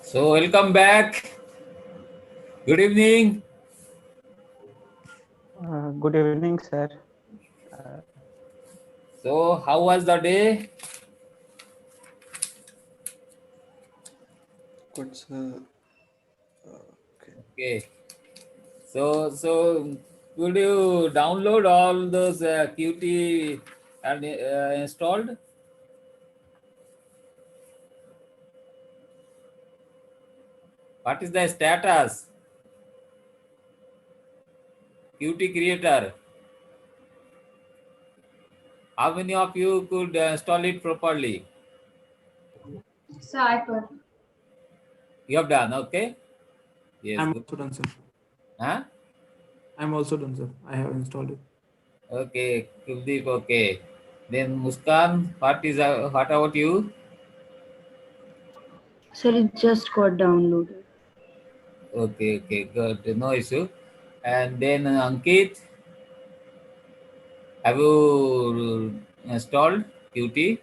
So welcome back. Good evening. Good evening, sir. Uh, So how was the day? Good, sir. Okay. Okay. So could you download all those Qt and installed? What is the status? Qt creator. How many of you could install it properly? So I could. You have done, okay? Yes, I'm good. also done, sir. Huh? I'm also done, sir. I have installed it. Okay, Kuldeep, okay. Then Muskan, what about you? Sir, it just got downloaded. Okay, good. No issue. And then Ankit, have you installed Qt?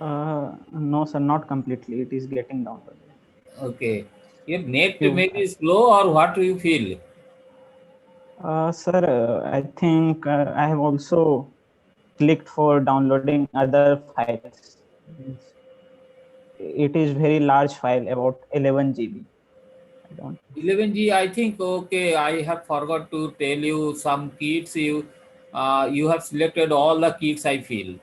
no, sir, not completely. It is getting downloaded. Okay. Your net You, maybe slow or what do you feel? sir, I think I have also clicked for downloading other files. Means it is very large file, about 11 GB. I don't. 11G, I think, okay, I have forgot to tell you some kits. You have selected all the kits, I feel.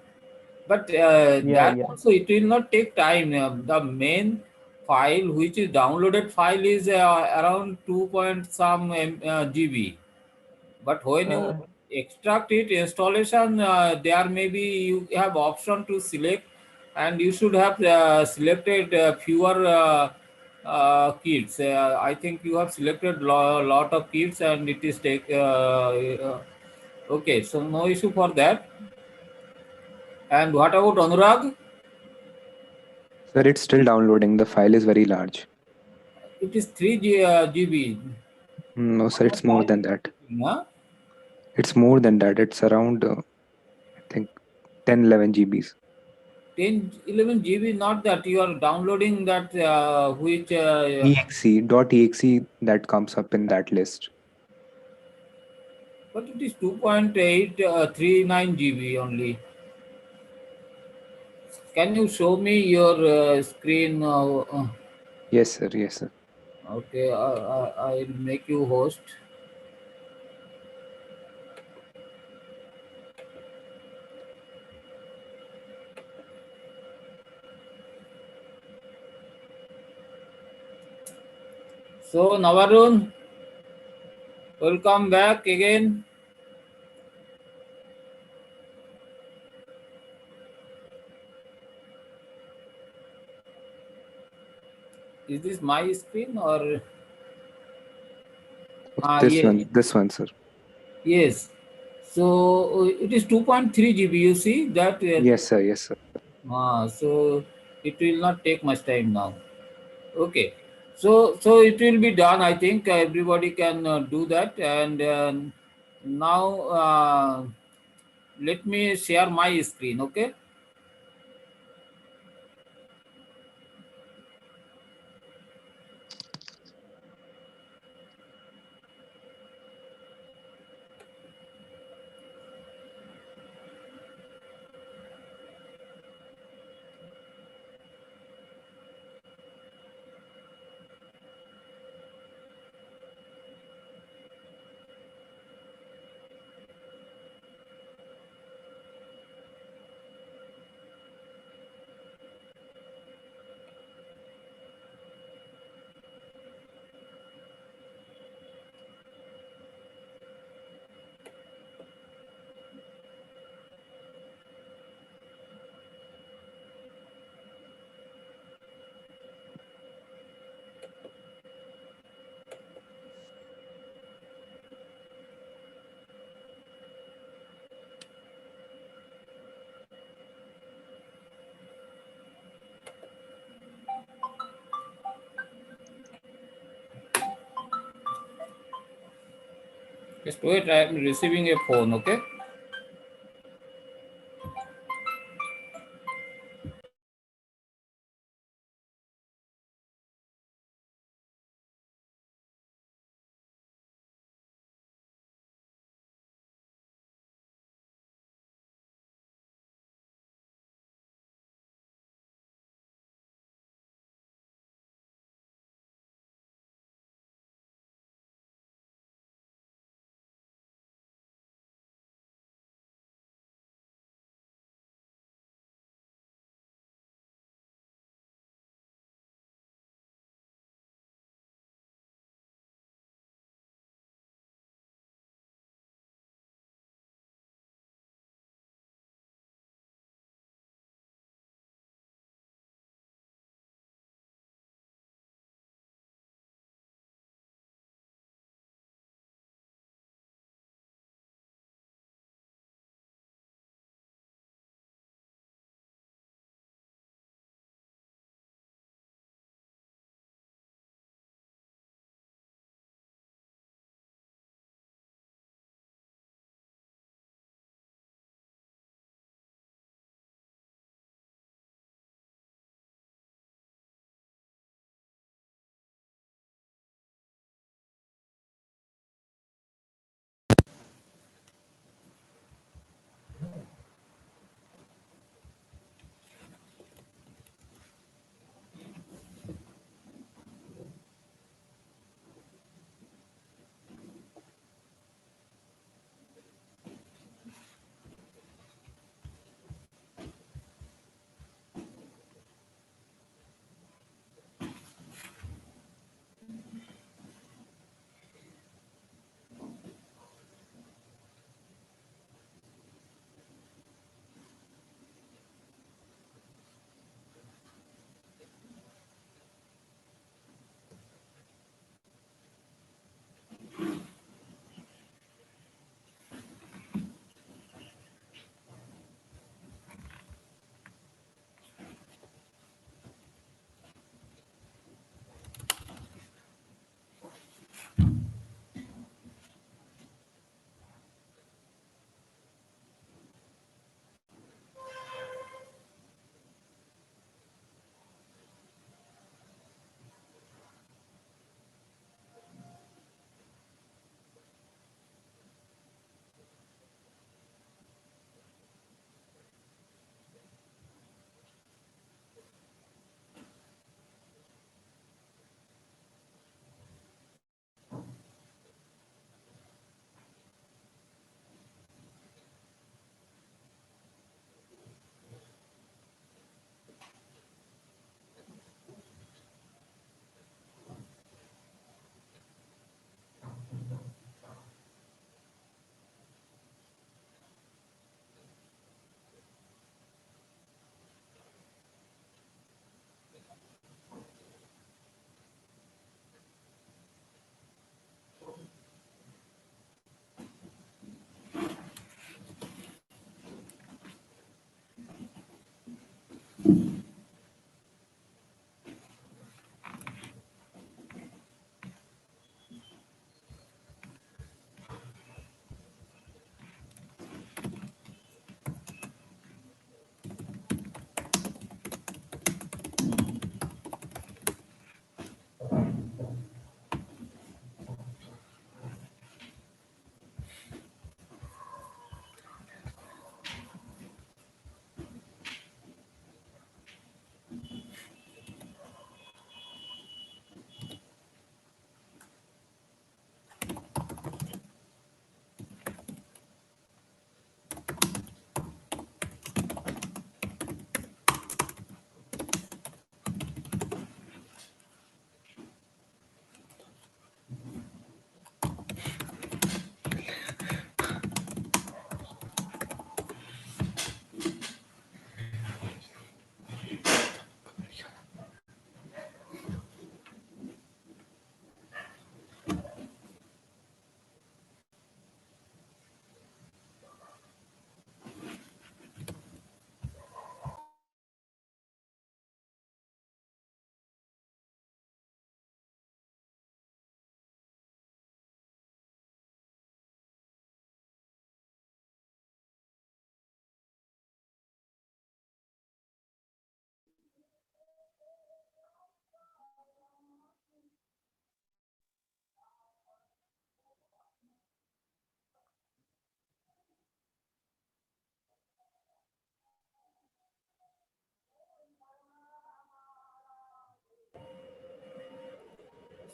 But Yeah, that yeah. also, it will not take time. The main file, which is downloaded file, is around 2 point some GB. But when you Uh, extract it installation, there maybe you have option to select, and you should have selected fewer kits. I think you have selected lot of kits, and it is take okay. So no issue for that. And what about Anurag? Sir, it's still downloading. The file is very large. It is 3 GB. No, sir, it's more than that. Huh? It's more than that. It's around, I think, 10, 11 GBs. 10, 11 GB. Not that you are downloading that which. .exe that comes up in that list. But it is 2.839 GB only. Can you show me your screen? Yes, sir. Yes, sir. Okay, I'll make you host. So, Navarun, welcome back again. Is this my screen or? This one, sir. Yes. So it is 2.3 GB. You see that? Yes, sir. Yes, sir. So it will not take much time now. Okay. So it will be done. I think everybody can do that. And now let me share my screen. Okay. Just wait. I am receiving a phone. Okay.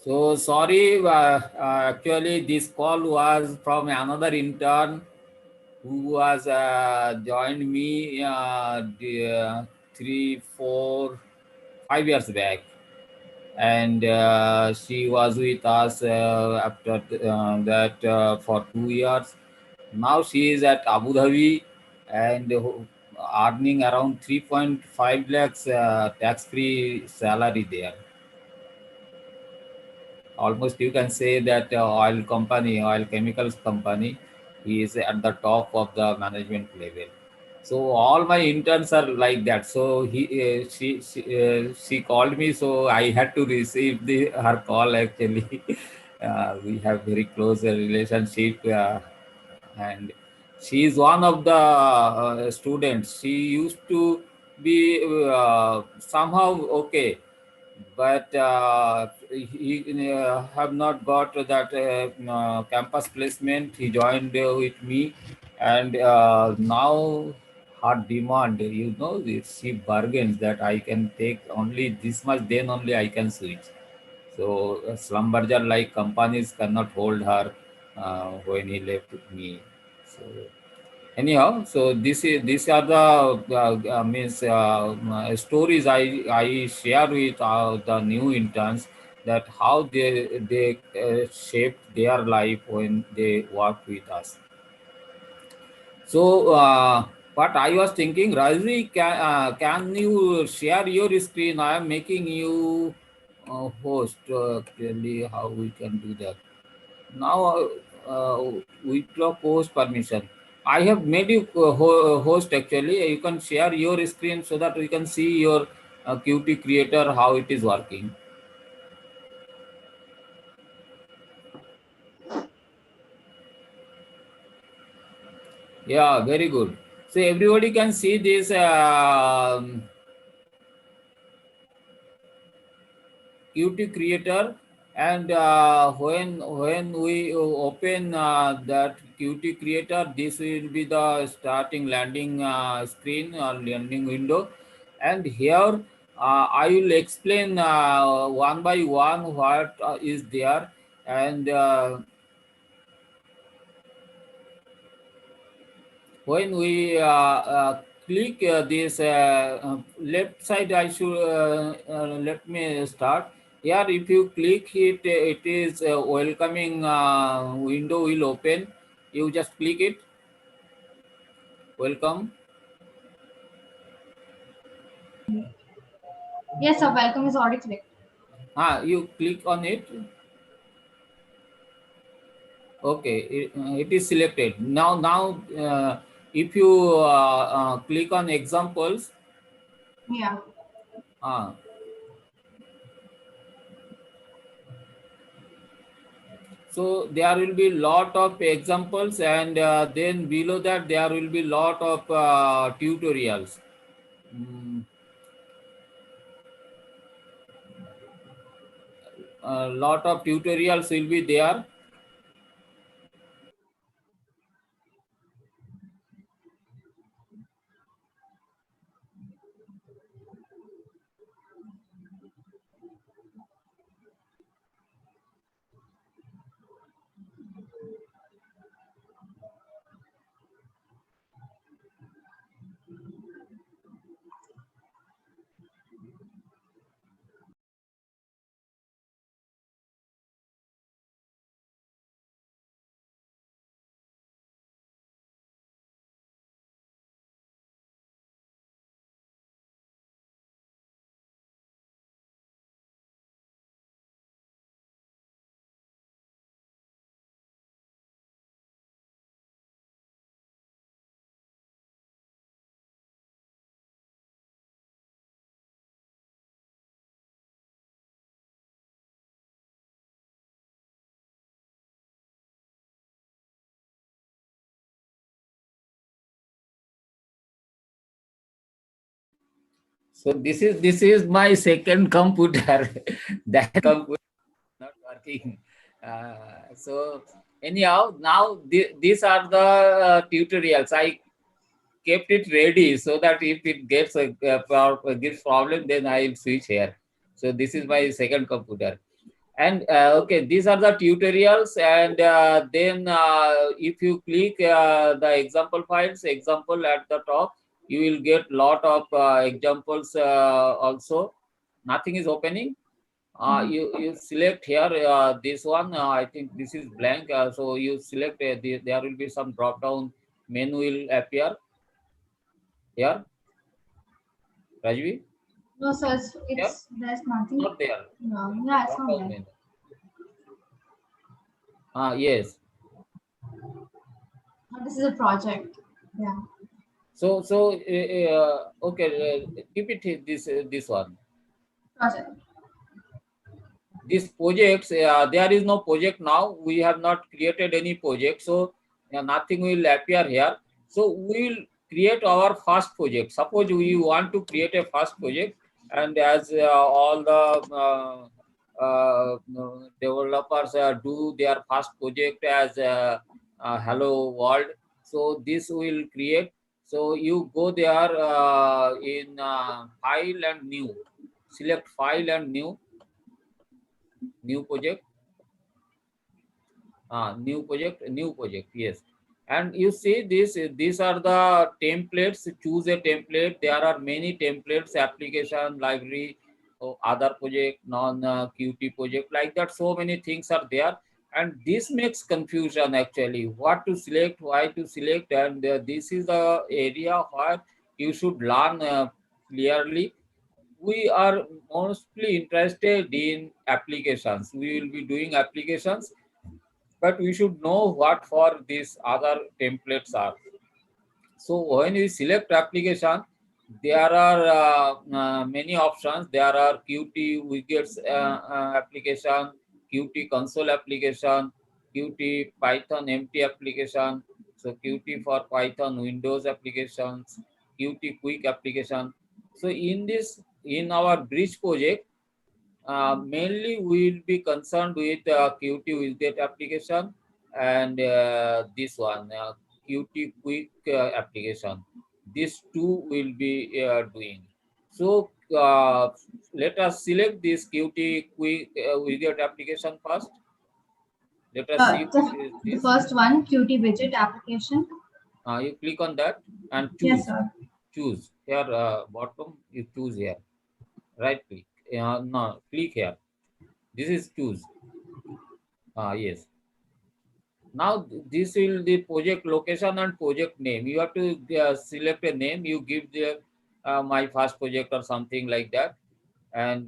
So sorry, actually this call was from another intern who was joined me 3, 4, 5 years back, and she was with us after that for 2 years. Now she is at Abu Dhabi and earning around 3.5 lakhs tax-free salary there. Almost you can say that oil company, oil chemicals company, he is at the top of the management level. So all my interns are like that. So she called me, so I had to receive her call actually. We have very close relationship, and she is one of the students. She used to be somehow okay, but he have not got that campus placement. He joined with me, and now her demand, she bargains that I can take only this much, then only I can switch. So Slumberger like companies cannot hold her when he left me. So anyhow, so these are the means stories I share with the new interns, that how they shaped their life when they work with us. So what I was thinking, Rajvi, can you share your screen? I am making you host. Clearly, how we can do that now? Withdraw post permission. I have made you host actually. You can share your screen so that we can see your Qt creator, how it is working. Yeah, very good. So everybody can see this Qt creator, and when we open that Qt creator, this will be the starting landing screen or landing window, and here I will explain one by one what is there, and when we click this left side, I should let me start here. If you click it, it is welcoming window will open. You just click it, welcome. Yes, sir. Welcome is already clicked. You click on it. Okay, it is selected now. If you click on examples, Yeah. uh, so there will be lot of examples, and then below that there will be lot of tutorials. Mm, a lot of tutorials will be there. So this is my second computer. That computer is not working. So anyhow, now these are the tutorials. I kept it ready so that if it gets gives problem, then I will switch here. So this is my second computer, And okay, these are the tutorials, and then if you click the example files, example at the top, you will get lot of examples also. Nothing is opening. You select here this one. I think this is blank. So you select there will be some drop down menu will appear here. Rajvi, No, sir, here there's nothing. not there. No, yeah, it's Drop not down there. menu. Yes. This is a project. Yeah. So okay, keep it this one. Project. These projects, there is no project now. We have not created any project, so nothing will appear here. So we will create our first project. Suppose we want to create a first project, and as all the developers do their first project as hello world, so this will create. So you go there in file and new, select file and new project, new project, yes. And you see this, these are the templates. Choose a template. There are many templates, application library, or other project, non qt project, like that. So many things are there, and this makes confusion actually, what to select, why to select. And this is the area where you should learn clearly. We are mostly interested in applications. We will be doing applications, but we should know what for these other templates are. So when we select application, there are many options. There are Qt widgets application, Qt console application, Qt Python empty application, so Qt for Python Windows applications, Qt quick application. So in this, in our bridge project, mainly we will be concerned with Qt widget application, and this one, Qt quick application. These two will be doing. So let us select this Qt quick widget application first. Let us see what is The this. first one, Qt widget application. You click on that and Yes, choose. sir. Choose here, bottom. You choose here. Right click. No, click here. This is choose. Yes. Now this will the project location and project name. You have to select a name. You give the my first project or something like that. And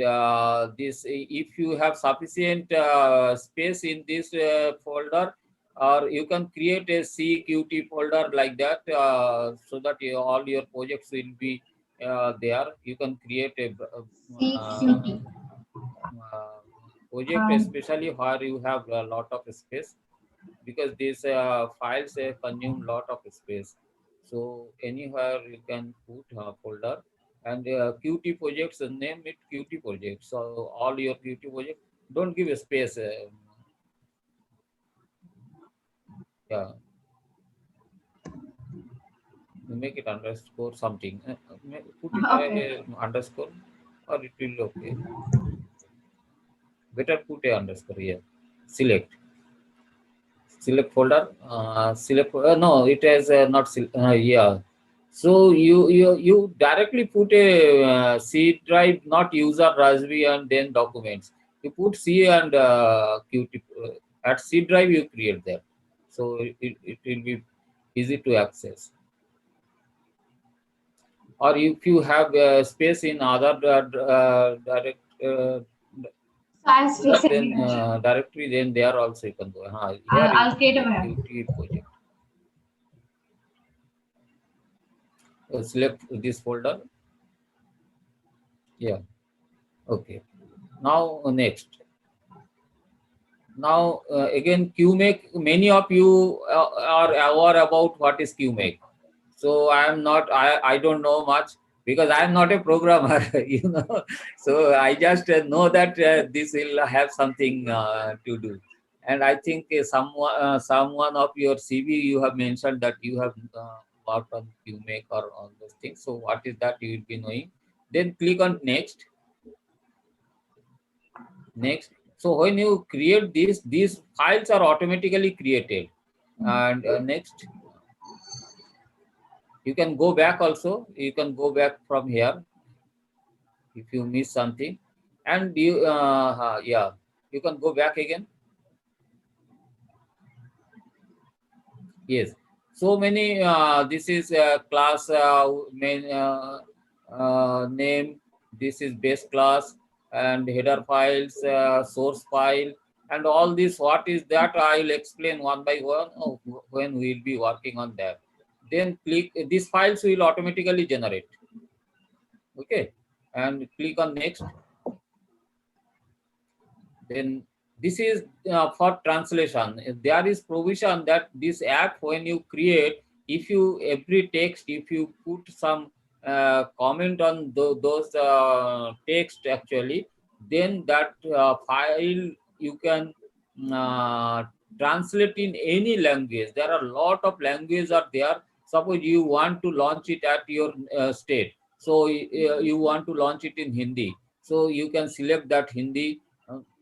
this, if you have sufficient space in this folder, or you can create a CQT folder like that, so that all your projects will be there. You can create a CQT. project, especially where you have a lot of space, because these files consume lot of space. So anywhere you can put a folder, and Qt projects, name it Qt project. So all your Qt project, don't give a space. Yeah, you make it underscore something. Put it Okay. underscore, or it will okay. Better put a underscore here. Select folder, select no, it has not yeah. So you directly put a C drive, not user Raspberry and then documents. You put C and Qt at C drive, you create that, so it will be easy to access. Or if you have space in other direct So I have space then everywhere. directory, then there also you can go. Here you I'll create a web. Qt project. Select this folder. Yeah. Okay. Now next. Now again, QMake. Many of you are aware about what is QMake. So I am not. I don't know much, because I am not a programmer. So I just know that this will have something to do. And I think someone of your CV, you have mentioned that you have worked on QMake or all those things. So what is that, you will be knowing. Then click on next. Next. So when you create this, these files are automatically created. And next, you can go back also. You can go back from here if you miss something, and you yeah, you can go back again. Yes, so many. This is class main name. This is base class and header files, source file, and all this. What is that? I will explain one by one when we will be working on that. Then click. These files will automatically generate. Okay, and click on next. Then this is for translation. There is provision that this app, when you create, if you every text, if you put some comment on those text actually, then that file you can uh, translate in any language. There are a lot of languages are there. Suppose you want to launch it at your state, so you want to launch it in Hindi, so you can select that Hindi.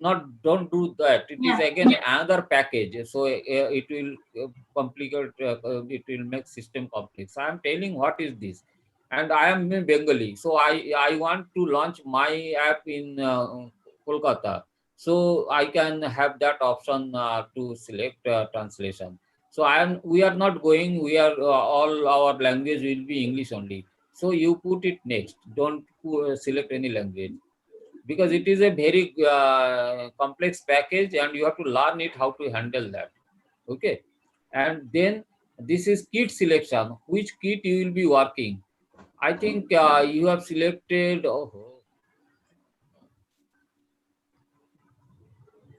Not don't do that. It is again another package, so it will complicate. It will make system complex. I am telling what is this, and I am in Bengali, so I want to launch my app in Kolkata, so I can have that option to select translation. So we are not going. We are all our language will be English only. So you put it next. Don't select any language, because it is a very complex package and you have to learn it how to handle that. Okay, and then this is kit selection. Which kit you will be working? I think you have selected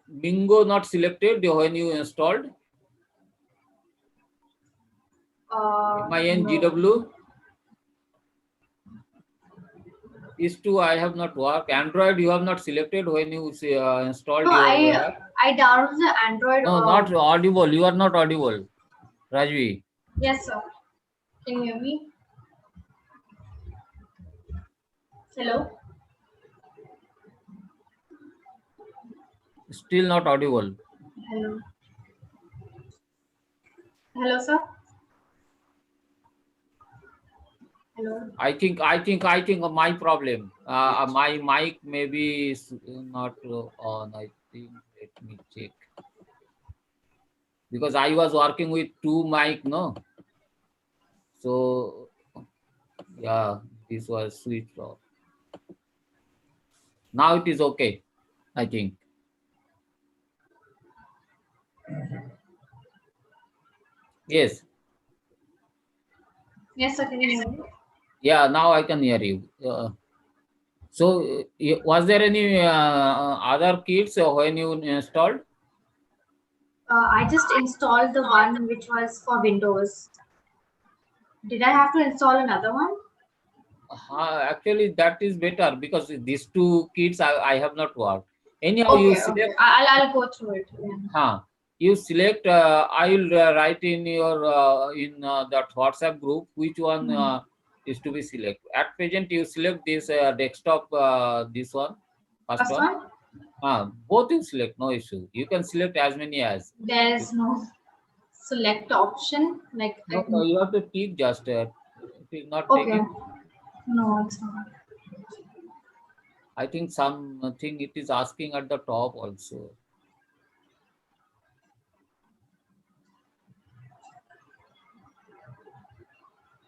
Mingo, not selected when you installed No. MINGW. Is to I have not worked. Android you have not selected when you installed No, your app. I downloaded the Android. No, not audible. You are not audible, Rajvi. Yes, sir. Can you hear me? Hello. Still not audible. Hello. Hello, sir. Hello. I think my problem. My mic maybe is not on. I think, let me check, because I was working with two mic, no. So yeah, this was switched off. Now it is okay, I think. Yes. Yes, sir. Can you hear me? Yeah, now I can hear you. So was there any other kits when you installed? I just installed the one which was for Windows. Did I have to install another one? Actually, that is better, because these two kits I have not worked. Anyhow, you Okay, select. okay. I'll go through it. Yeah. You select. I will write in your that WhatsApp group which one is to be selected. At present, you select this desktop. This one, first First one. one? Both you select, no issue. You can select as many as. There's no select option. Like No, you have to tick just. It is not okay. taking. No, it's not. I think something it is asking at the top also.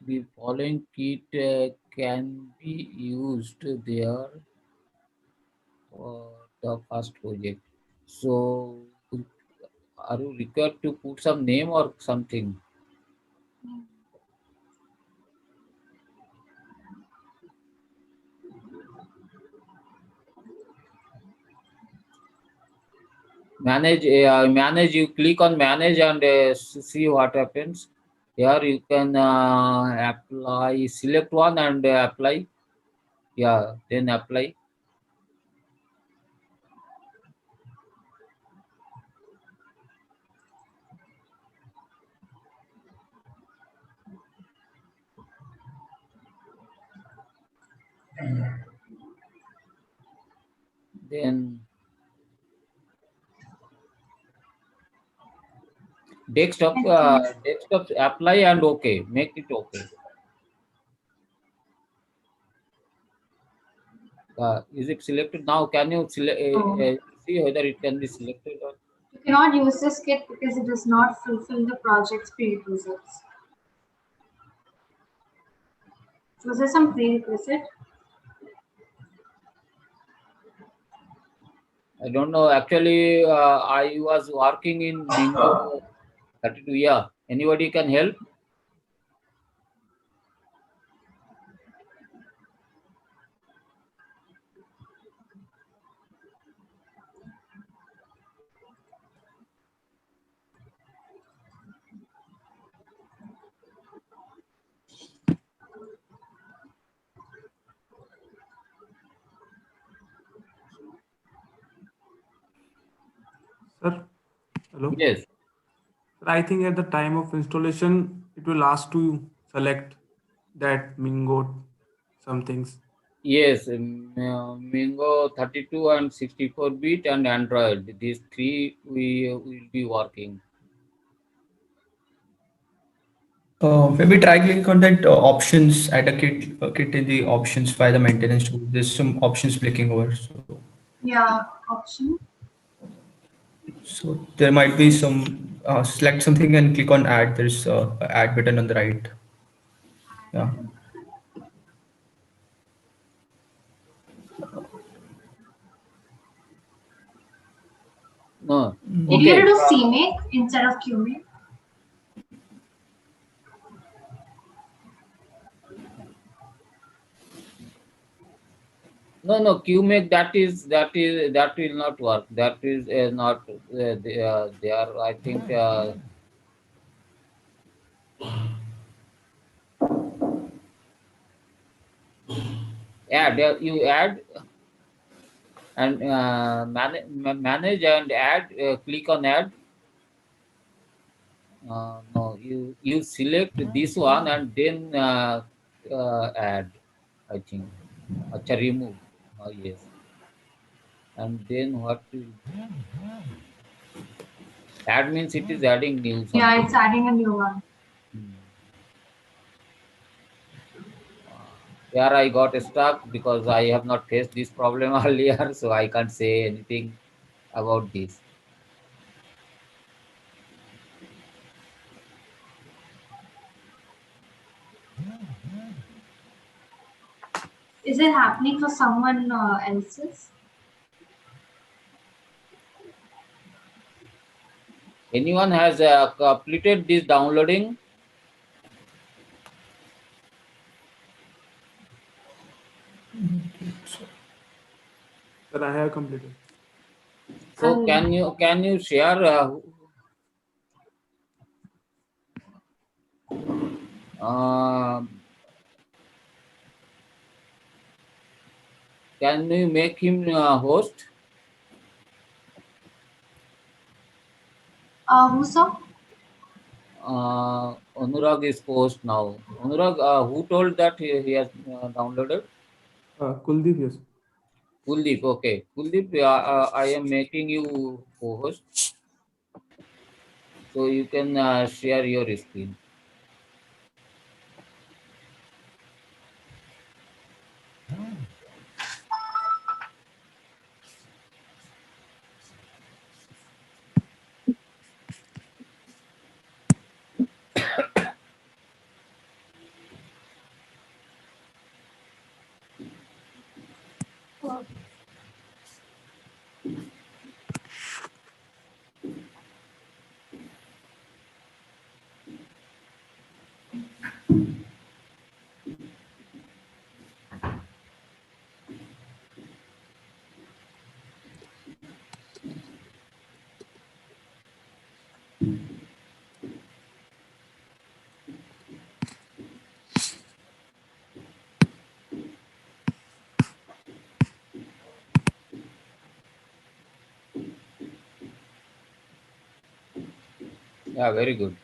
The following kit can be used there for the first project. So, are you required to put some name or something? Manage. You click on manage and see what happens. Here you can apply. Select one and apply. Yeah, then apply. Then Desktop, Thanks. desktop apply and okay, make it okay. Is it selected now? Can you Oh. see whether it can be selected or? You cannot use this kit because it does not fulfill the project's prerequisites. Was there some prerequisite? I don't know. Actually, I was working in Mingo 32. Yeah. Anybody can help? Sir, hello. Yes. Sir, I think at the time of installation, it will ask to select that Mingo some things. Yes. Mingo 32 and 64-bit and Android. These three we will be working. Maybe try click on that options, add a kit in the options by the maintenance tool. There's some options clicking over. Yeah, option. So there might be some, select something and click on add. There's a add button on the right. Yeah. No. Did you Okay. do CMake instead of QMake? No. QMake that will not work. That is not they are. I think. Add you add and manage and add. Click on add. No, you select this one and then add. I think. Acha remove. Yes. And then what will add means it is adding new Yeah, something. it's adding a new one. Hmm. Here I got stuck because I have not faced this problem earlier, so I can't say anything about this. Is it happening for someone else's? Anyone has completed this downloading? Sir, I have completed. So can you share? Can you make him host? Who saw? Anurag is host now. Anurag, who told that he has downloaded? Kuldeep, yes. Kuldeep, okay. Kuldeep, I am making you co-host, so you can share your screen. Yeah, very good.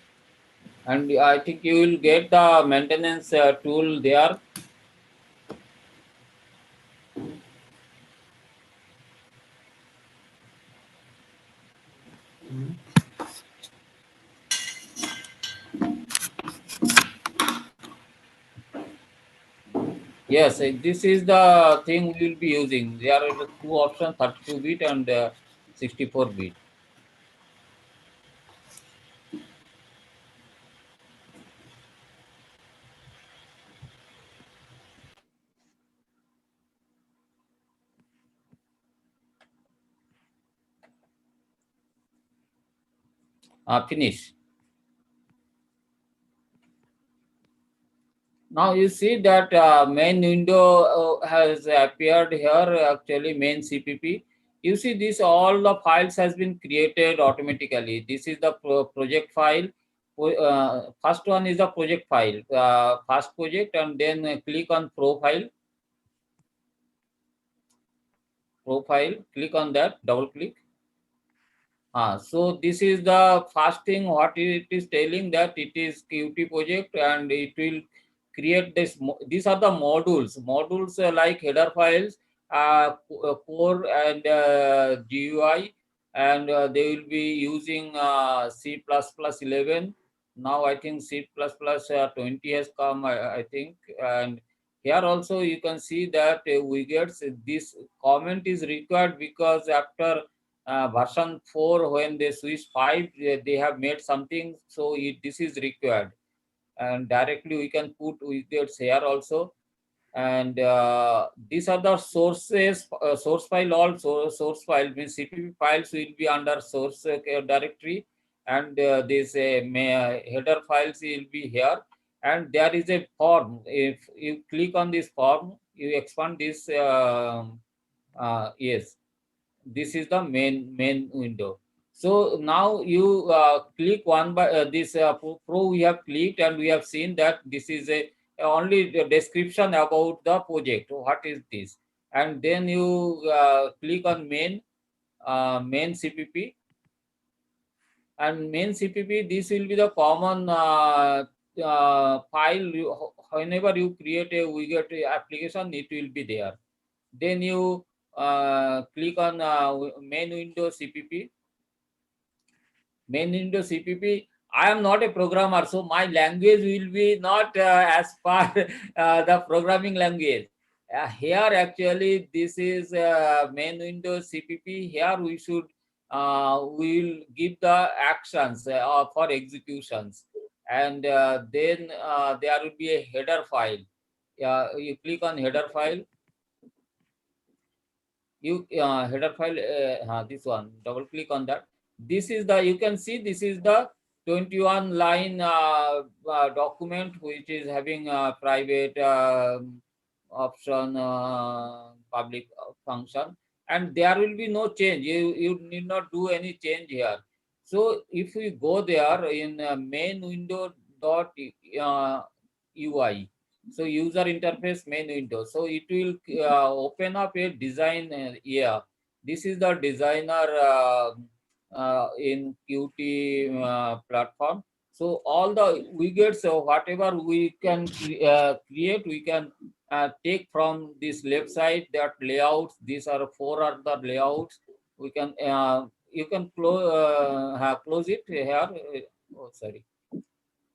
And I think you will get the maintenance tool there. Yes, this is the thing we will be using. There are two options, 32-bit and 64-bit. Finish. Now you see that main window has appeared here, actually main CPP. You see this, all the files has been created automatically. This is the project file. First one is the project file, first project, and then click on profile, click on that, double click. So this is the first thing what it is telling, that it is Qt project and it will create this. These are the modules like header files, core and GUI, and they will be using C++11. Now I think C++20 has come, I think. And here also you can see that widgets, this comment is required because after version 4, when they switch 5, they have made something, so this is required, and directly we can put widgets here also. And these are the sources, source file. Also source file means CPP files will be under source directory, and this header files will be here. And there is a form. If you click on this form, you expand this. Yes, this is the main window. So now you click one by this pro we have clicked, and we have seen that this is a only the description about the project, what is this. And then you click on main CPP, and main CPP, this will be the common file. Whenever you create a widget application, it will be there. Then you click on main window CPP. Main window CPP. I am not a programmer, so my language will be not as per the programming language. Here actually this is main window CPP. Here we should we will give the actions for executions, and then there will be a header file. You click on header file. You header file, this one, double click on that. This is the, you can see this is the 21 line document, which is having a private option, public function, and there will be no change. You need not do any change here. So if we go there in main window dot UI, so user interface main window, so it will open up a design area. This is the designer in Qt platform. So all the widgets, whatever we can create, we can take from this left side, that layouts. These are 4 other layouts. We can you can close it here. Oh, sorry.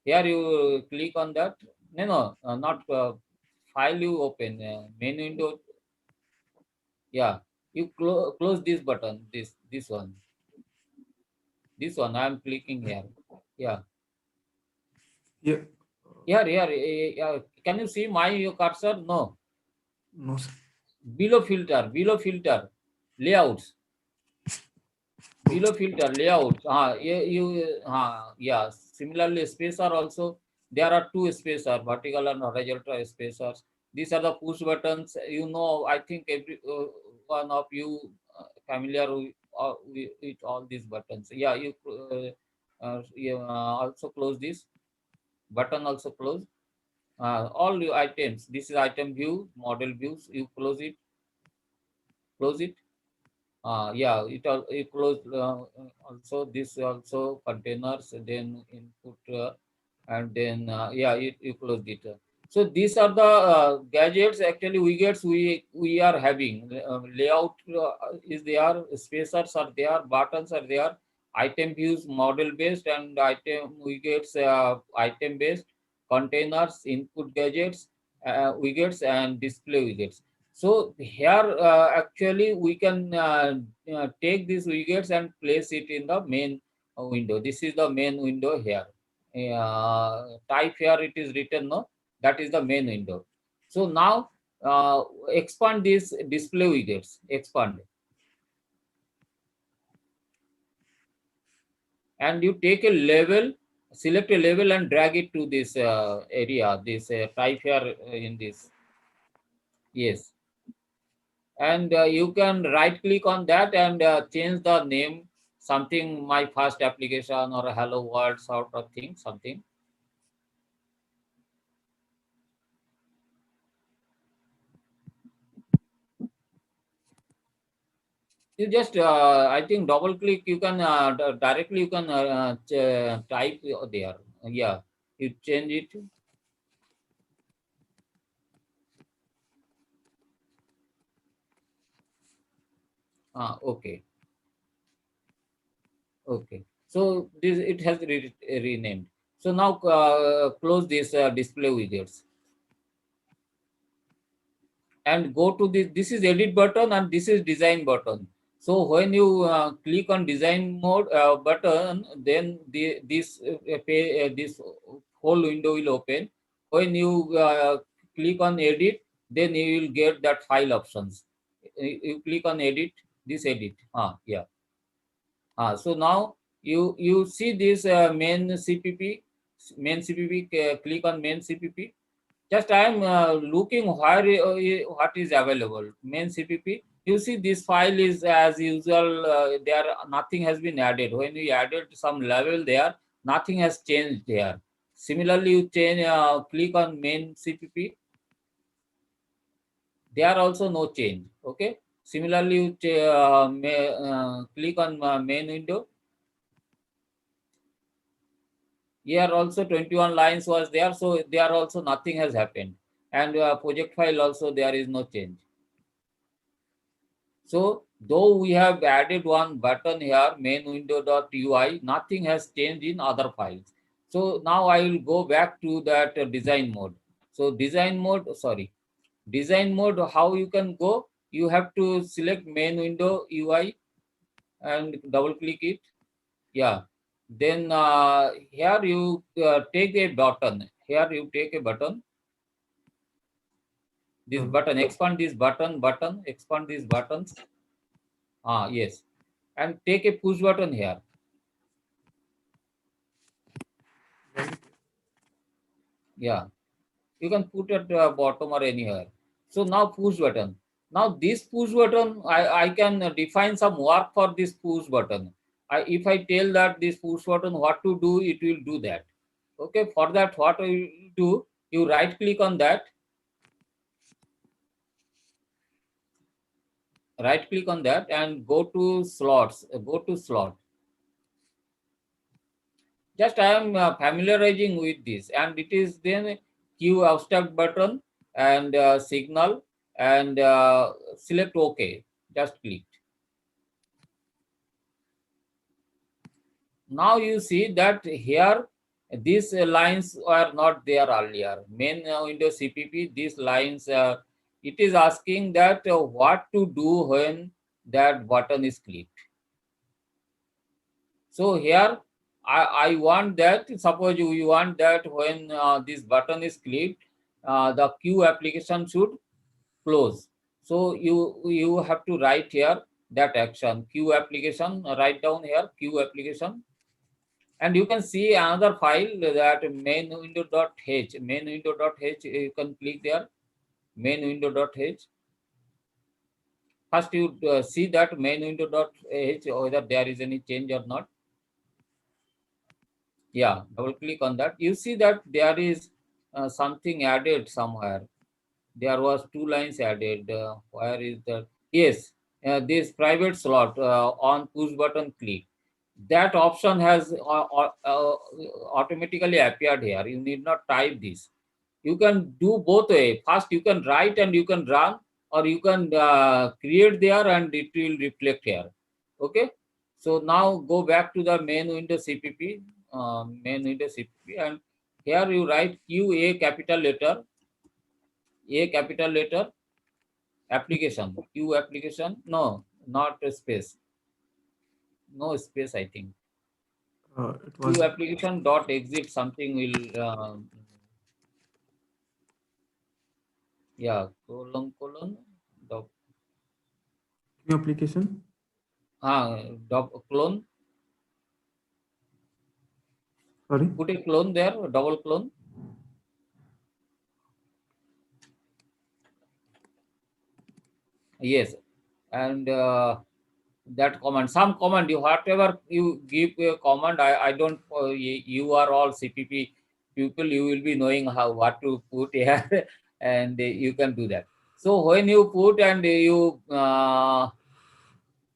Here you click on that. No, not file you open. Main window. Yeah, you close this button. This one. This one. I am clicking here. Yeah. Yeah. Here. Can you see my cursor? No. No, sir. Below filter. Layouts. Below filter layouts. Yeah. Similarly, spacer also. There are 2 spacer, vertical and horizontal spacers. These are the push buttons. You know, I think every one of you familiar with all these buttons. Yeah, you also close this button. Also close all your items. This is item view, model views. You close it. Close it. Yeah, it close also this also containers, then input, and then yeah, you close it. So these are the gadgets, actually widgets we are having. Layout is there, spacers are there, buttons are there, item views model based, and item widgets item based, containers, input gadgets, widgets and display widgets. So here actually we can take these widgets and place it in the main window. This is the main window here. Type here it is written, no, that is the main window. So now expand these display widgets, expand, and you take a label, select a label and drag it to this area, this type here in this. Yes, and you can right click on that and change the name, something my first application or a hello world sort of thing, something. You just I think double click, you can directly you can type there. Yeah, you change it. Okay, okay, so this it has renamed. So now close this display widgets and go to this is edit button and this is design button. So when you click on design mode button, then this whole window will open. When you click on edit, then you will get that file options. You click on edit, this edit. Yeah. So now you see this main CPP, click on main CPP. Just I am looking where what is available. Main CPP. You see this file is as usual. There nothing has been added. When we added some level there, nothing has changed there. Similarly, you change click on main CPP. There also no change. Okay. Similarly, you click on main window. Here also 21 lines was there, so there also nothing has happened, and project file also there is no change. So though we have added one button here, main window.ui, nothing has changed in other files. So now I will go back to that design mode. So design mode, how you can go? You have to select main window UI and double click it. Yeah. Then here you take a button. Here you take a button. This button, expand this button, expand these buttons. Yes. And take a push button here. Yeah. You can put at bottom or anywhere. So now push button. Now this push button, I can define some work for this push button. If I tell that this push button what to do, it will do that. Okay, for that what I will do, you right click on that. Right click on that and go to slots, go to slot. Just I am familiarizing with this, and it is then queue abstract button and signal and select OK. Just click. Now you see that here these lines are not there earlier. Main window CPP, these lines, it is asking that what to do when that button is clicked. So here I want that, suppose you want that when this button is clicked, the queue application should close. So you have to write here that action, queue application, write down here queue application. And you can see another file that main window.h, you can click there, main window.h. First you see that main window.h, whether there is any change or not. Yeah, double click on that. You see that there is something added somewhere. There was 2 lines added. Where is that? Yes, this private slot on push button click. That option has automatically appeared here. You need not type this. You can do both way. First you can write and you can run, or you can create there and it will reflect here. Okay. So now go back to the main window CPP, and here you write QA capital letter. A capital letter, application, Q application, no, not a space, no space, I think. It was Q application dot exit something will, yeah, colon, dot, new application. dot clone, Sorry. put a clone there, double clone. Yes, and that command, some command, you whatever you give a command, I don't, you are all CPP people, you will be knowing how what to put here, and you can do that. So when you put and you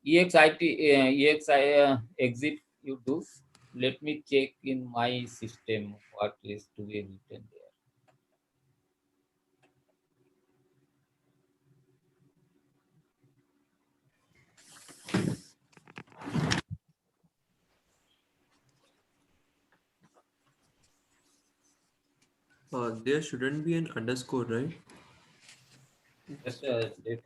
exit, exit you do. Let me check in my system what is to be written there. There shouldn't be an underscore, right? Just let's,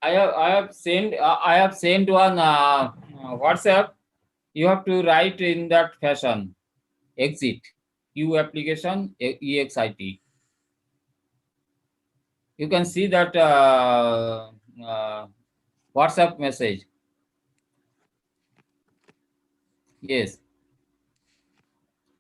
I have sent one WhatsApp. You have to write in that fashion. Exit. Q application EXIT. You can see that WhatsApp message. Yes.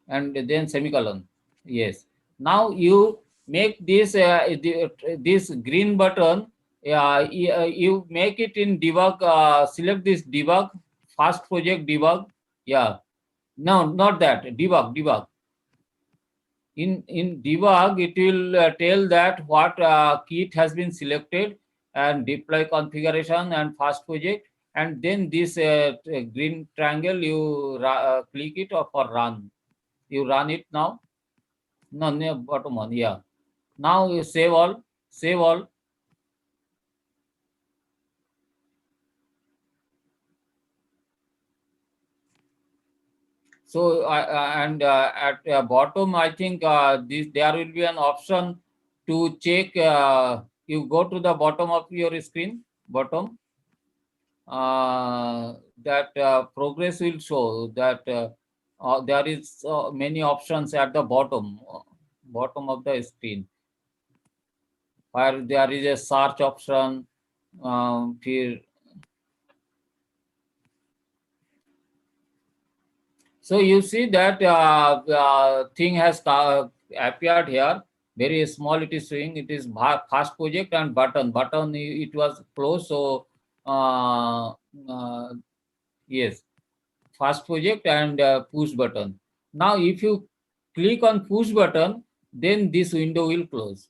And then semicolon. Yes. Now you make this this green button. You make it in debug. Select this debug. Fast project debug. Yeah. No, not that. Debug. In debug, it will tell that what kit has been selected and deploy configuration and fast project, and then this green triangle you click it or for run. You run it now. No, near bottom one. Yeah. Now you save all. Save all. So and at bottom, I think this there will be an option to check. You go to the bottom of your screen. Bottom. That progress will show that there is many options at the bottom of the screen, where there is a search option. Here. So you see that thing has appeared here. Very small it is showing. It is fast project and button. Button it was closed. So yes, fast project and push button. Now if you click on push button, then this window will close.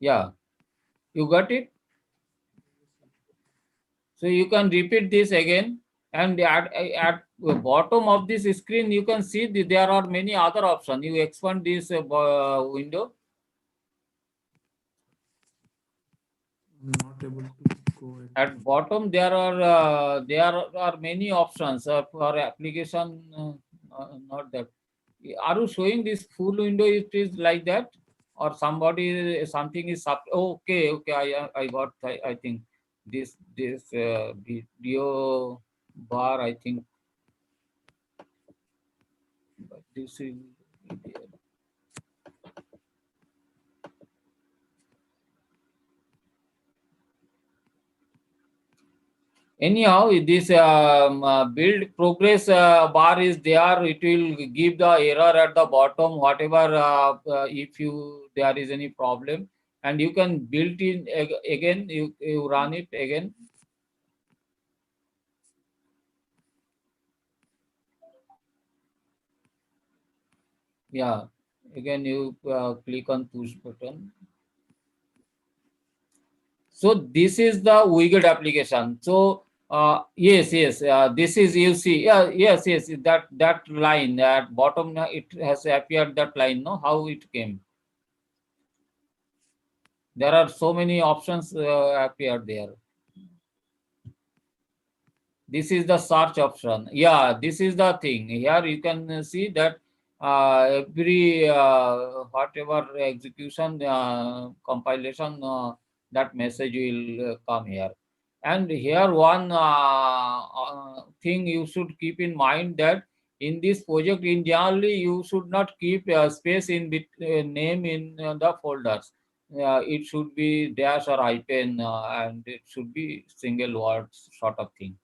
Yeah, you got it. So you can repeat this again, and at the bottom of this screen you can see there are many other options. You expand this window. I'm not able to go ahead. At bottom there are many options for application. Not that. Are you showing this full window? It is like that, or something is up. Oh, okay. I got. I think this video bar. I think this is. Anyhow, this build progress bar is there. It will give the error at the bottom, whatever if there is any problem, and you can build in again. You run it again. Yeah, again you click on push button. So this is the widget application. So yes, this is, you see, yes, that line at bottom, it has appeared, that line, no, how it came. There are so many options appeared there. This is the search option. Yeah, this is the thing. Here you can see that every whatever execution compilation, that message will come here. And here one thing you should keep in mind, that in this project, in generally you should not keep space in name in the folders. It should be dash or hyphen, and it should be single words sort of thing.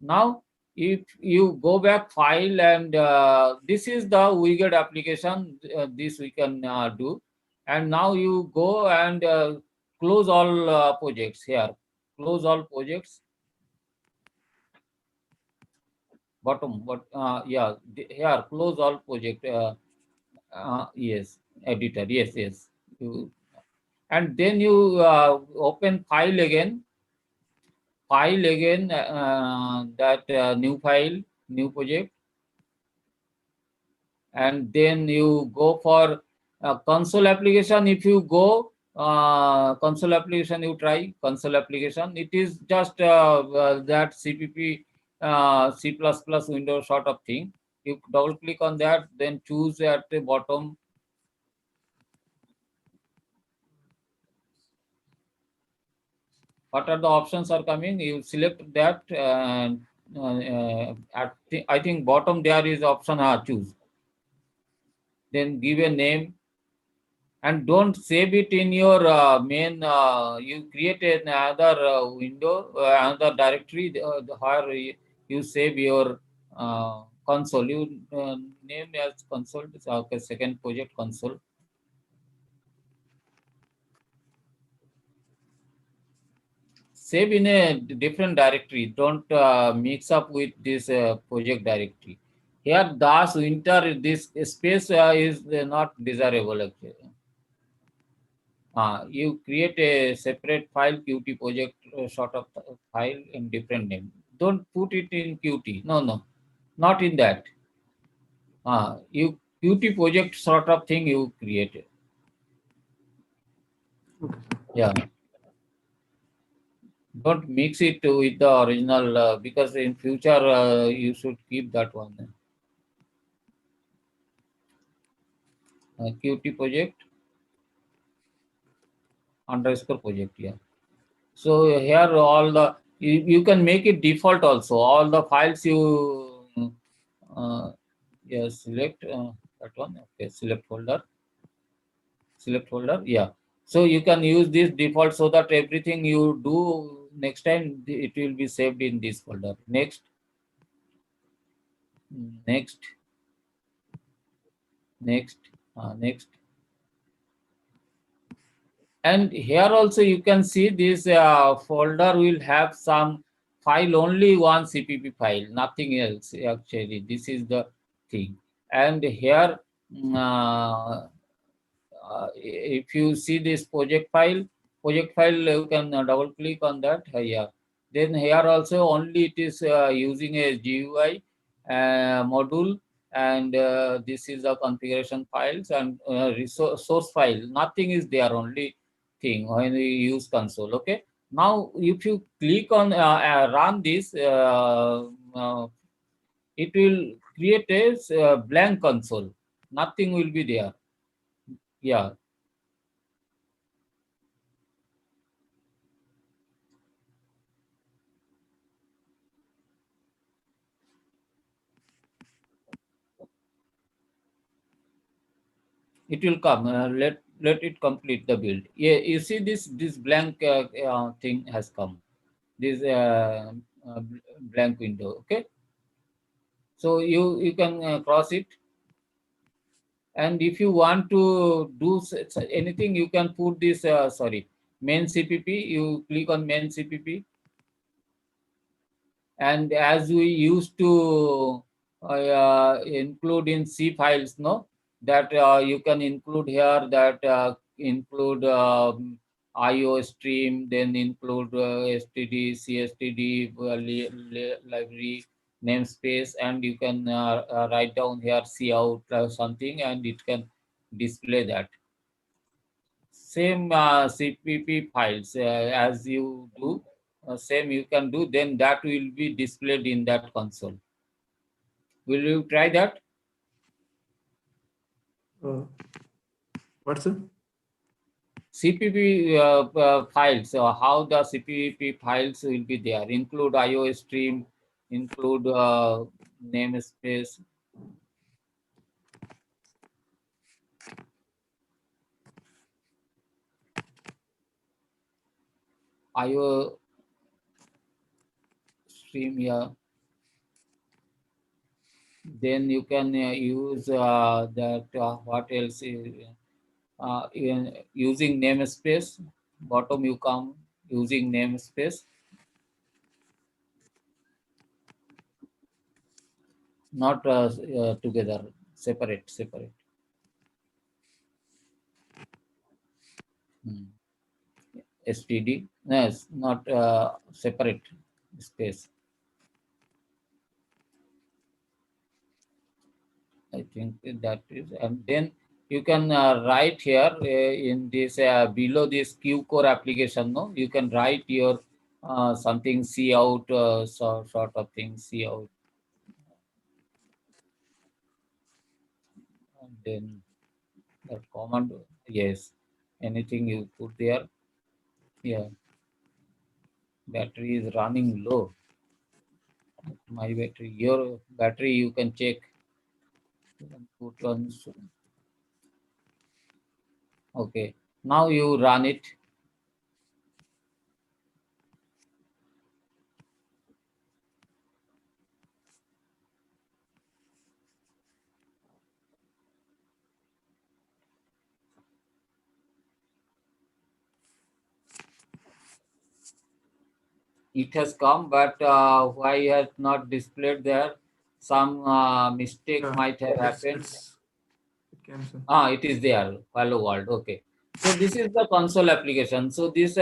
Now, if you go back file, and this is the widget application, this we can do. And now you go and close all projects here. Close all projects. Bottom, but yeah, here, close all project. Yes, editor. Yes. And then you open file again. That new file, new project, and then you go for console application. If you go console application, you try console application. It is just that CPP C++ Windows sort of thing. You double click on that, then choose at the bottom. What are the options are coming? You select that. I think bottom there is option choose. Then give a name, and don't save it in your main. You create another window, another directory where you save your console. You name as console. Okay, second project console. Save in a different directory. Don't mix up with this project directory. Here, Das Winter, this space is not desirable actually. You create a separate file, Qt project sort of file in different name. Don't put it in Qt. No, not in that. You Qt project sort of thing you created. Yeah. Don't mix it with the original because in future you should keep that one. Qt project underscore project. Yeah. So here all the you can make it default also. All the files you select that one. Okay, select folder. Yeah. So you can use this default so that everything you do next time it will be saved in this folder. Next. And here also you can see this folder will have some file, only one CPP file, nothing else actually. This is the thing. And here, if you see this project file, you can double click on that. Yeah. Then here also only it is using a GUI module, and this is the configuration files and source file. Nothing is there, only thing when we use console. Okay. Now, if you click on run this, it will create a blank console. Nothing will be there. Yeah. It will come. Let it complete the build. Yeah, you see this blank thing has come. this blank window. Okay, so you can cross it, and if you want to do anything, you can put this main CPP. You click on main CPP, and as we used to include in C files, no, that you can include here, that include IO stream, then include STD, CSTD, library namespace, and you can write down here cout or something, and it can display that. Same CPP files as you do, same you can do, then that will be displayed in that console. Will you try that? What's it? CPP files, how the CPP files will be there, include IO stream, include namespace. IO stream here. Then you can use that, what else is, using namespace. Bottom you come using namespace. Not together, separate. STD, yes, not separate space. I think that is, and then you can write here in this below this Q core application. No, you can write your something cout sort of thing, cout, and then that command. Yes, anything you put there. Yeah, battery is running low. My battery, your battery, you can check. You can put on. Okay, now you run it. It has come, but why has not displayed there? Some mistake Yeah, might have happened. it's cancel. It is there. Hello world. Okay. So this is the console application. So this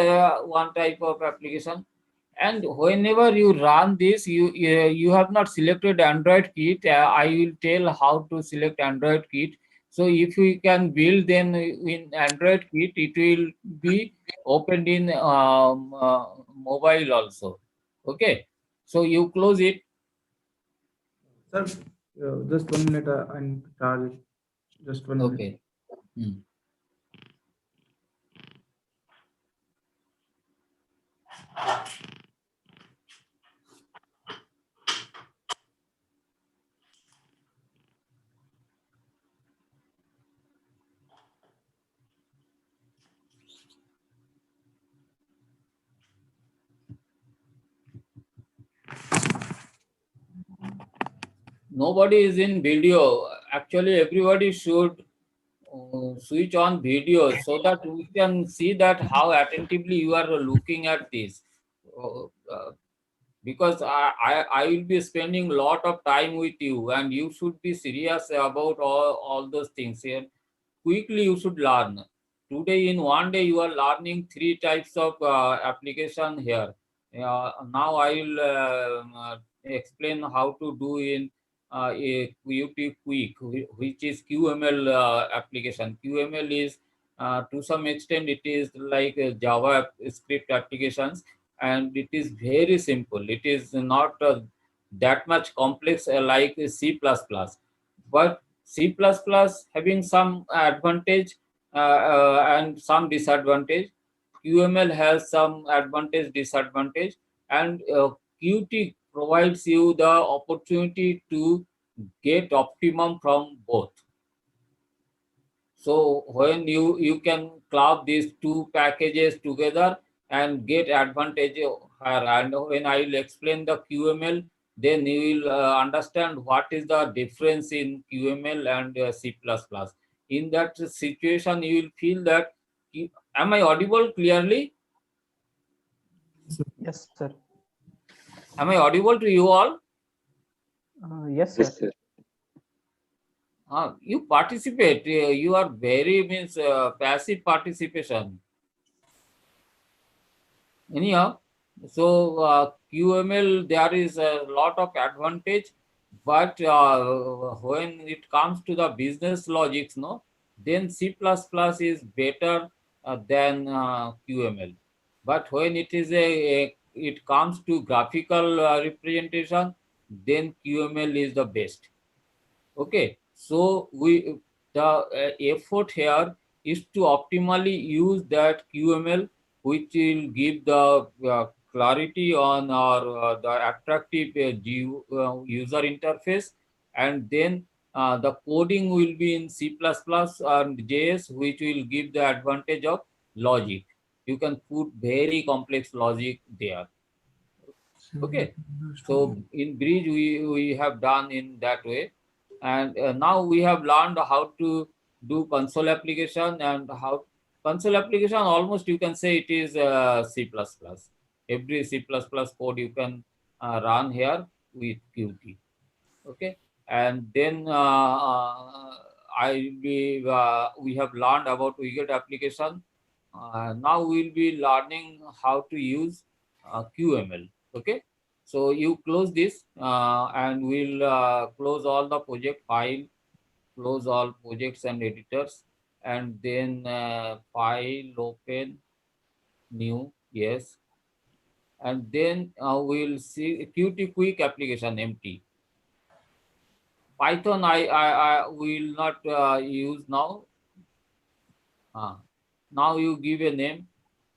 one type of application. And whenever you run this, you have not selected Android kit. I will tell how to select Android kit. So if you can build, then in Android kit, it will be opened in mobile also. Okay. So you close it. Sir, just 1 minute. I need to charge it. Just 1 minute. Okay. Hmm. Nobody is in video. Actually, everybody should switch on video so that we can see that how attentively you are looking at this. Uh, uh, because I will be spending a lot of time with you, and you should be serious about all those things here. Quickly you should learn. Today, in one day, you are learning 3 types of application here. Now I will explain how to do in a Qt Quick, which is QML application. QML is to some extent it is like Java script applications, and it is very simple. It is not that much complex like C++, but C++ having some advantage and some disadvantage. QML has some advantage, disadvantage, and Qt provides you the opportunity to get optimum from both. So when you can club these two packages together and get advantage higher. And when I will explain the QML, then you will understand what is the difference in QML and C++. In that situation, you will feel that, am I audible clearly? Yes, sir. Am I audible to you all? Yes, sir. Yes, sir. You participate. You are very means passive participation. Anyhow, so QML, there is a lot of advantage, but when it comes to the business logics, no, then C++ is better than QML. But when it is it comes to graphical representation, then QML is the best. Okay, so the effort here is to optimally use that QML, which will give the clarity on our the attractive user interface, and then the coding will be in C++ and JS, which will give the advantage of logic. You can put very complex logic there. Okay, so in Bridge we have done in that way, and now we have learned how to do console application, and how console application almost you can say it is C++. Every C++ code you can run here with Qt. Okay, and then we have learned about widget application. Now we'll be learning how to use QML. Okay, so you close this and we'll close all the project file, close all projects and editors, and then file, open, new, yes, and then we'll see Qt quick application empty. Python I will not use now. Now you give a name.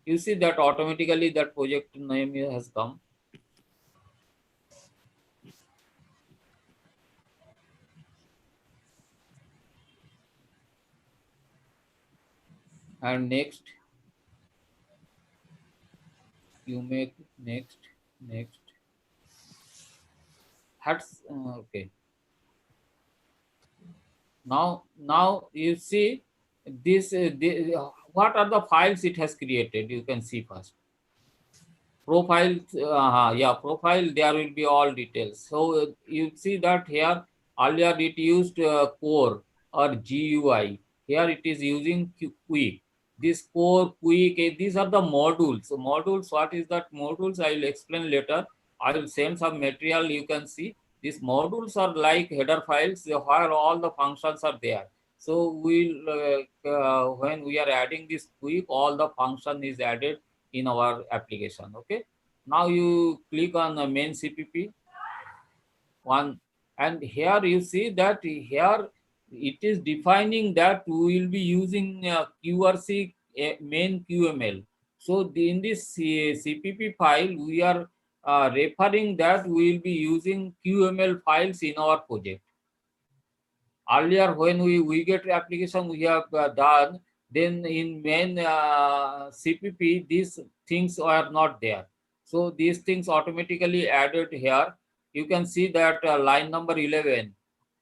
You see that automatically that project name has come. And next, you make next. Okay. Now you see this. What are the files it has created? You can see first. Profile, yeah, profile. There will be all details. So you see that here earlier it used core or GUI. Here it is using quick. This core, quick, these are the modules. So modules, what is that modules? I will explain later. I will send some material. You can see these modules are like header files where all the functions are there. So when we are adding this quick, all the function is added in our application. Okay, now you click on the main CPP one, and here you see that here it is defining that we will be using QRC main QML. So in this CPP file we are referring that we will be using QML files in our project. Earlier when we get application we have done, then in main CPP these things are not there. So these things automatically added here. You can see that line number 11,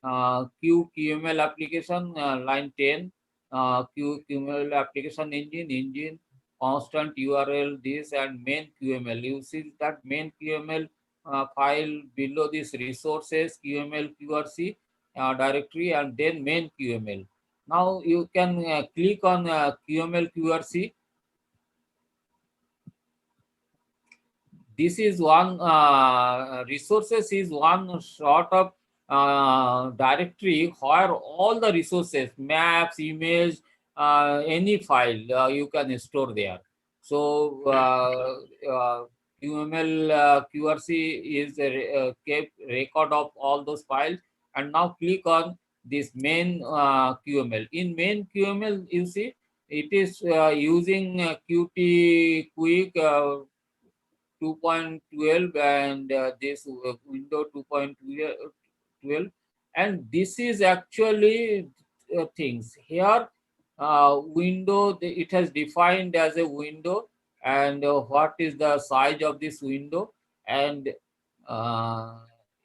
QML application, line 10, QML application engine, constant URL, this, and main QML. You see that main QML file below this resources, QML QRC directory, and then main QML. Now you can click on QML QRC. This is one resources is one sort of directory where all the resources, maps, image, any file you can store there. So QML QRC is kept record of all those files. And now click on this main QML. In main QML, you see it is using Qt Quick 2.12 and this window 2.12, and this is actually things here. Window, it has defined as a window, and what is the size of this window, and uh,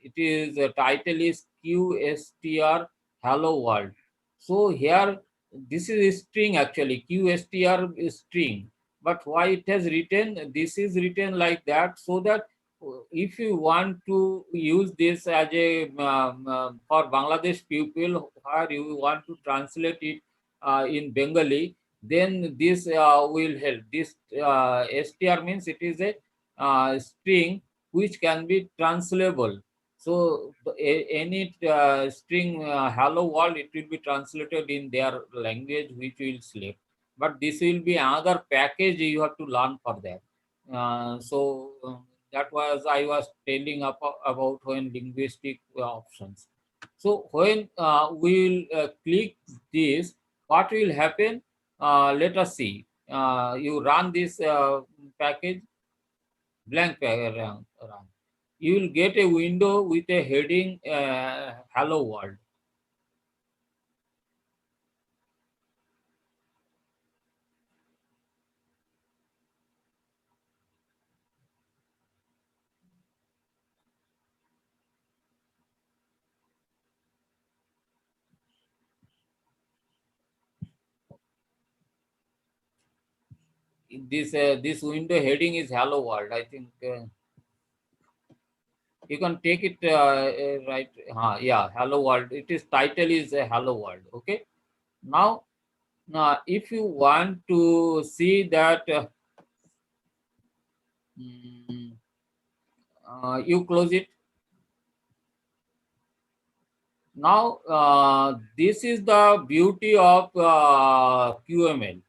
it is title is QSTR Hello World. So here this is a string, actually QSTR is string, but why it has written, this is written like that, so that if you want to use this as a for Bangladesh people, where you want to translate it in Bengali, then this will help. This STR means it is a string which can be translatable. So any string hello world, it will be translated in their language which will select. But this will be another package you have to learn for that. That was I was telling about when linguistic options. So when we will click this, what will happen? Let us see. You run this package, blank package run. You will get a window with a heading hello world. This window heading is hello world. I think you can take it right. Yeah, hello world. It is title is hello world. Okay. Now, if you want to see that, you close it. Now, this is the beauty of QML.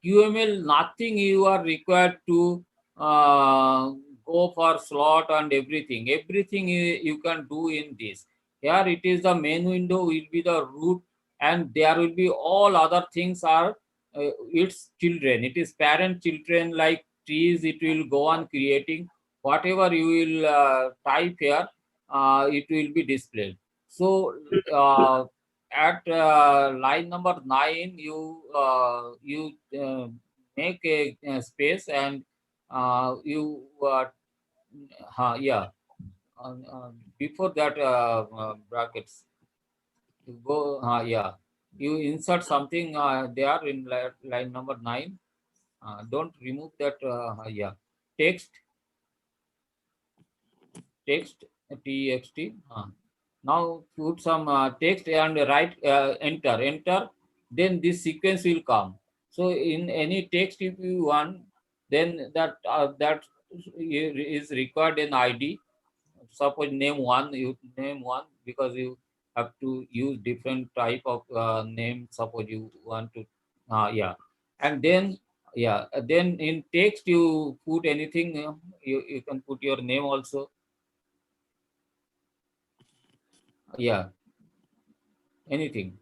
QML, nothing you are required to go for slot and everything. Everything you can do in this. Here it is the main window will be the root, and there will be all other things are its children. It is parent children like trees. It will go on creating whatever you will type here. It will be displayed. So at line number 9, you make a space, and you yeah, before that brackets, you go yeah, you insert something there in line number 9. Don't remove that yeah, text text txt. Now put some text and write enter, then this sequence will come. So in any text, if you want, then that is required an ID. Suppose name one, you name one, because you have to use different type of name. Suppose you want to yeah, and then yeah, then in text you put anything, you can put your name also. Yeah, anything.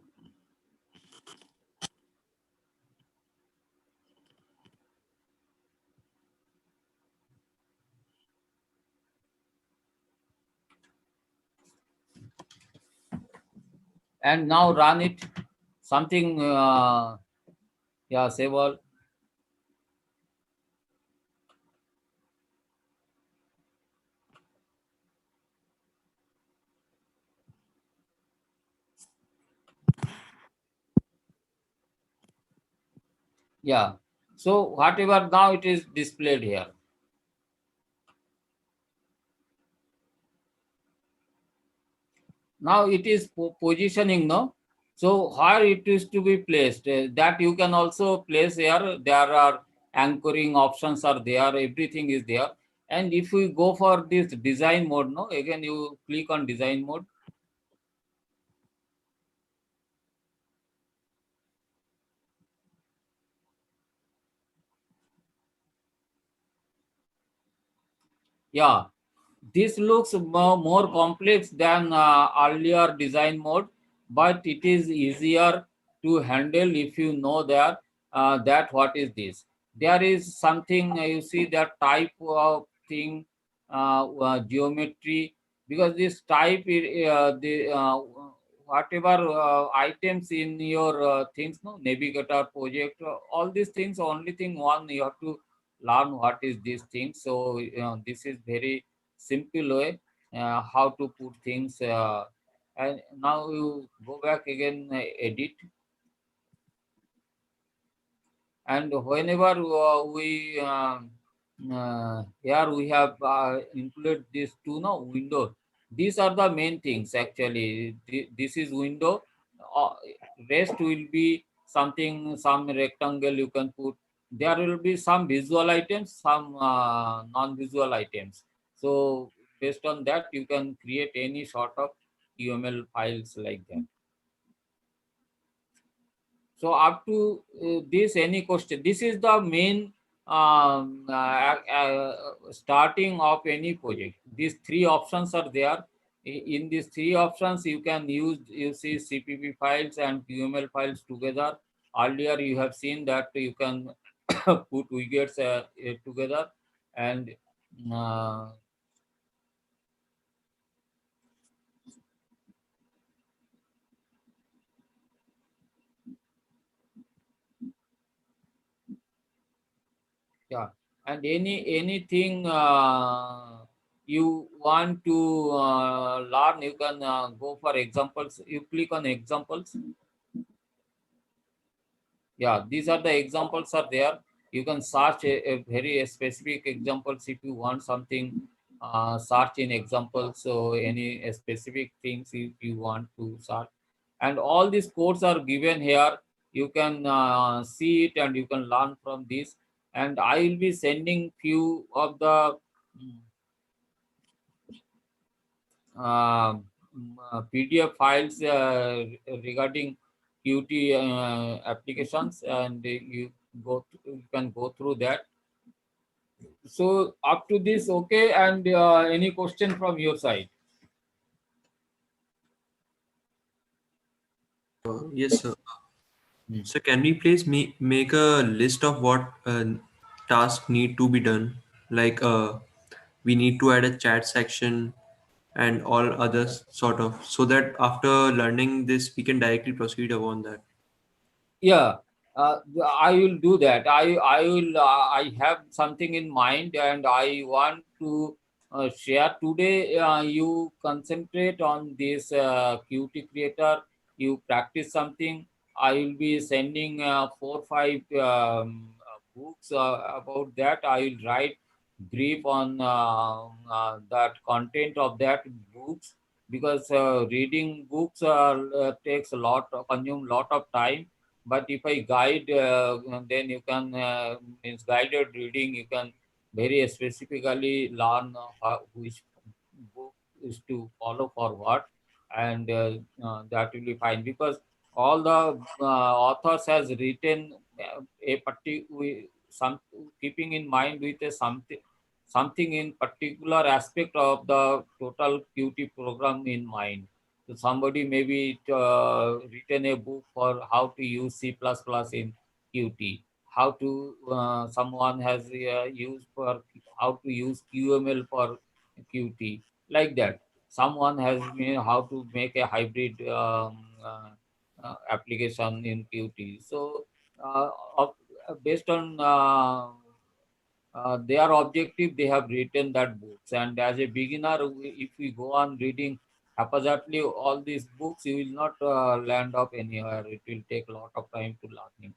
And now run it. Something yeah, save all. Yeah, so whatever now it is displayed here. Now it is positioning, no? So where it is to be placed, that you can also place here. There are anchoring options are there, everything is there. And if we go for this design mode, no, again you click on design mode. Yeah, this looks more complex than earlier design mode, but it is easier to handle if you know that what is this. There is something you see that type of thing, geometry, because this type the whatever items in your things, no, navigator project, all these things. Only thing one you have to learn what is this thing. So this is very simple way how to put things. And now you go back again, edit, and whenever here we have included these two windows. These are the main things actually. This is window. uh, Rest will be something, some rectangle you can put. There will be some visual items, some non-visual items. So based on that you can create any sort of UML files like that. So up to this, any question? This is the main starting of any project. These three options are there. In these three options, you can you see CPP files and UML files together. Earlier, you have seen that you can put widgets together, and uh, yeah, and anything you want to learn, you can go for examples. You click on examples. Yeah, these are the examples are there. You can search a very specific examples if you want something. Search in examples. So any specific things if you want to search, and all these codes are given here. You can see it and you can learn from this. And I will be sending few of the PDF files regarding Qt applications, and you can go through that. So up to this, okay, and any question from your side? Yes, sir. Hmm. So can we please make a list of what tasks need to be done? Like we need to add a chat section and all others sort of, so that after learning this we can directly proceed upon that. Yeah, I will do that. I will. I have something in mind, and I want to share today. You concentrate on this Qt creator. You practice something. I will be sending 4 5 books about that. I will write brief on that content of that books, because reading books takes a lot, consume lot of time. But if I guide, then you can, means guided reading, you can very specifically learn which book is to follow for what, and that will be fine, because all the authors has written a particular some, keeping in mind with a something in particular aspect of the total Qt program in mind. So somebody maybe written a book for how to use C++ in Qt, how to someone has used for how to use QML for Qt, like that. Someone has how to make a hybrid application in Qt. So uh, of- based on their objective, they have written that books. And as a beginner, if we go on reading haphazardly all these books, you will not land up anywhere. It will take a lot of time to learning.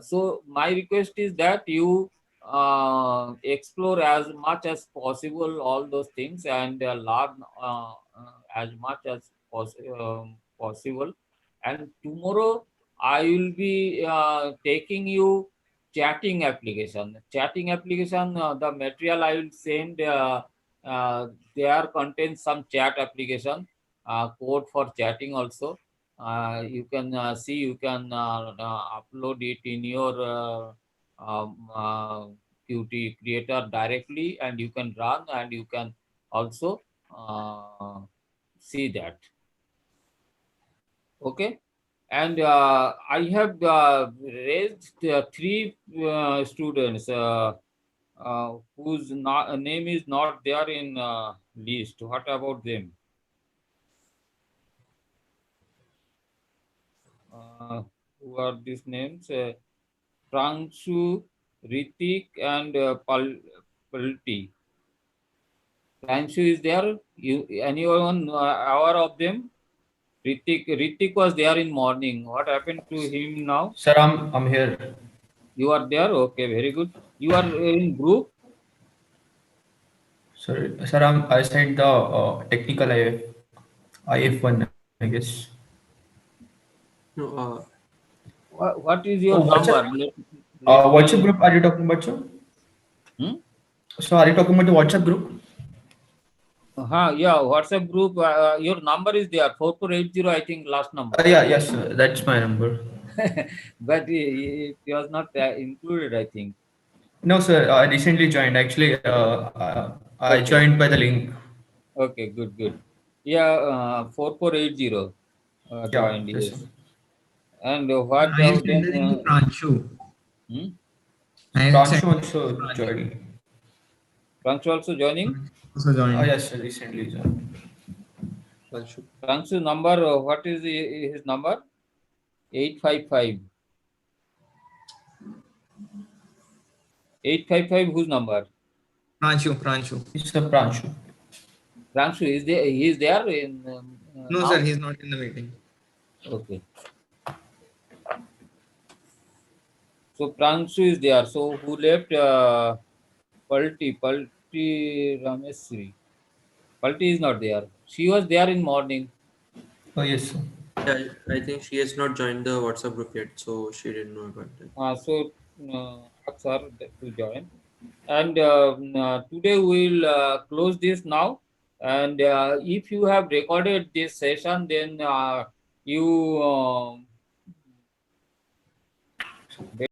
So my request is that you explore as much as possible all those things, and learn as much as possible. And tomorrow I will be taking you chatting application. Chatting application, the material I will send. There contains some chat application code for chatting also. You can see, you can upload it in your Qt creator directly, and you can run, and you can also see that. Okay. And I have raised three students whose name is not there in list. What about them? Uh, who are these names? Prangshu, Ritik and Palti. Pranshu is there? Anyone aware of them? Ritik was there in morning. What happened to him now? Sir, I'm here. You are there? Okay, very good. You are in group? Sorry, sir, I sent the technical IF1, I guess. No, What is Oh, your number? WhatsApp. Let WhatsApp me. group are you talking about, sir? Hmm? So are you talking about the WhatsApp group? Yeah, WhatsApp group. Your number is there, 4480, I think, last number. Yeah, yes, sir. That's my number. But it was not included, I think. No, sir. I recently joined. Actually, I Okay, joined by the link. okay, good, good. Yeah, 4480 Yeah, joined, yes, sir. yes. And what I am then? sending to Pranshu. Hmm? I am Pranshu sending also to Pranshu. joined. Pranshu also joining? Also joined. Yes, sir. Recently joined. Pranshu. Pranshu number, what is his number? 855. 855, whose number? Pranshu. It's a Pranshu. Pranshu, is there? He is there in No, now? sir, he's not in the meeting. Okay. So Pranshu is there. So who left? Palti Ramesri. Palti is not there. She was there in morning. Oh, yes, sir. Yeah, I think she has not joined the WhatsApp group yet, so she didn't know about that. So ask her to join. And today we'll close this now. And if you have recorded this session, then you